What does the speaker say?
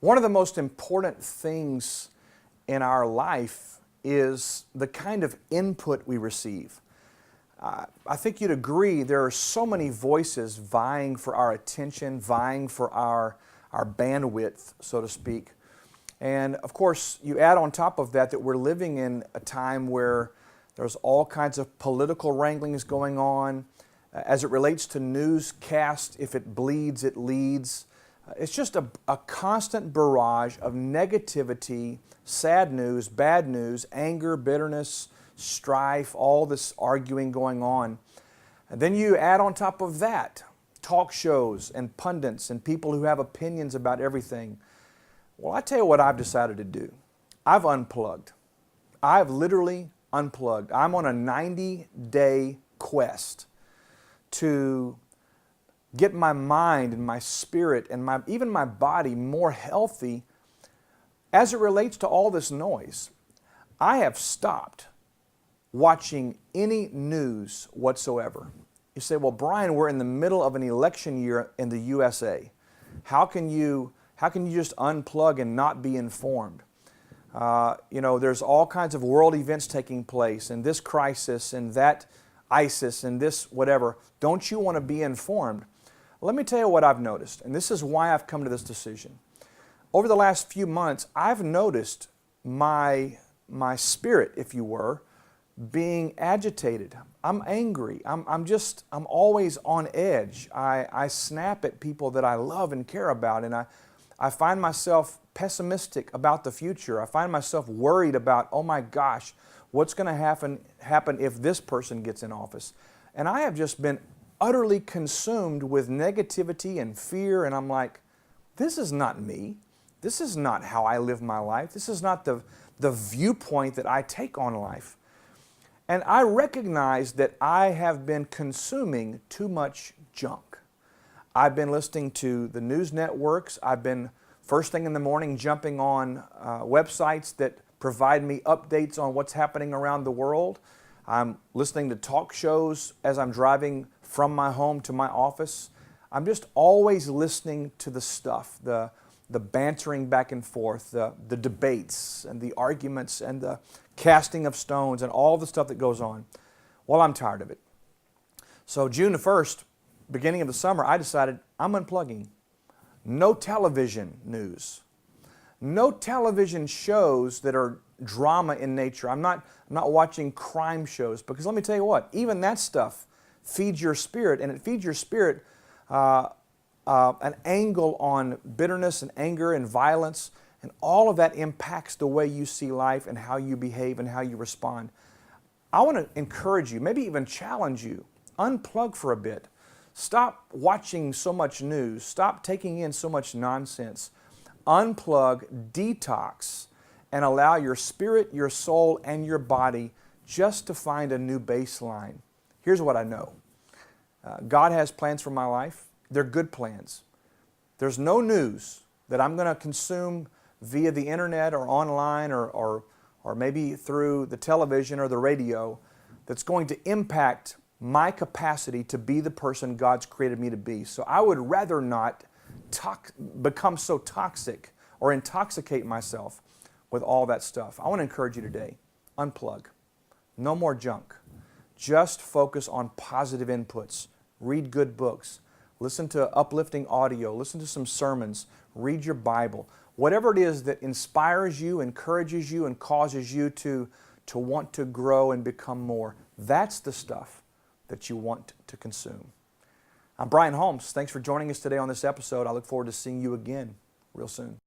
One of the most important things in our life is the kind of input we receive. I think you'd agree there are so many voices vying for our attention, vying for our bandwidth, so to speak. And of course, you add on top of that we're living in a time where there's all kinds of political wranglings going on. As it relates to newscast, if it bleeds, it leads. It's just a constant barrage of negativity, sad news, bad news, anger, bitterness, strife, all this arguing going on. And then you add on top of that talk shows and pundits and people who have opinions about everything. Well, I tell you what I've decided to do. I've unplugged. I've literally unplugged. I'm on a 90-day quest to get my mind and my spirit and even my body more healthy as it relates to all this noise. I have stopped watching any news whatsoever. You say, well, Brian, we're in the middle of an election year in the USA. How can you just unplug and not be informed? There's all kinds of world events taking place, and this crisis and that ISIS and this whatever. Don't you want to be informed? Let me tell you what I've noticed, and this is why I've come to this decision. Over the last few months, I've noticed my spirit, if you were, being agitated. I'm angry. I'm always on edge. I snap at people that I love and care about, and I find myself pessimistic about the future. I find myself worried about, oh my gosh, what's going to happen if this person gets in office? And I have just been utterly consumed with negativity and fear, and I'm like, this is not me. This is not how I live my life. This is not the viewpoint that I take on life. And I recognize that I have been consuming too much junk. I've been listening to the news networks. I've been, first thing in the morning, jumping on websites that provide me updates on what's happening around the world. I'm listening to talk shows as I'm driving from my home to my office. I'm just always listening to the stuff, the bantering back and forth, the debates and the arguments and the casting of stones and all the stuff that goes on. Well, I'm tired of it. So June the 1st, beginning of the summer, I decided I'm unplugging. No television news. No television shows that are drama in nature. I'm not watching crime shows, because let me tell you what, even that stuff feeds your spirit, and it feeds your spirit an angle on bitterness and anger and violence, and all of that impacts the way you see life and how you behave and how you respond. I want to encourage you, maybe even challenge you, unplug for a bit. Stop watching so much news. Stop taking in so much nonsense. Unplug, detox, and allow your spirit, your soul, and your body just to find a new baseline. Here's what I know. God has plans for my life. They're good plans. There's no news that I'm going to consume via the internet or online or maybe through the television or the radio that's going to impact my capacity to be the person God's created me to be. So I would rather not become so toxic or intoxicate myself with all that stuff. I want to encourage you today, unplug. No more junk. Just focus on positive inputs. Read good books. Listen to uplifting audio. Listen to some sermons. Read your Bible. Whatever it is that inspires you, encourages you, and causes you to want to grow and become more, that's the stuff that you want to consume. I'm Brian Holmes. Thanks for joining us today on this episode. I look forward to seeing you again real soon.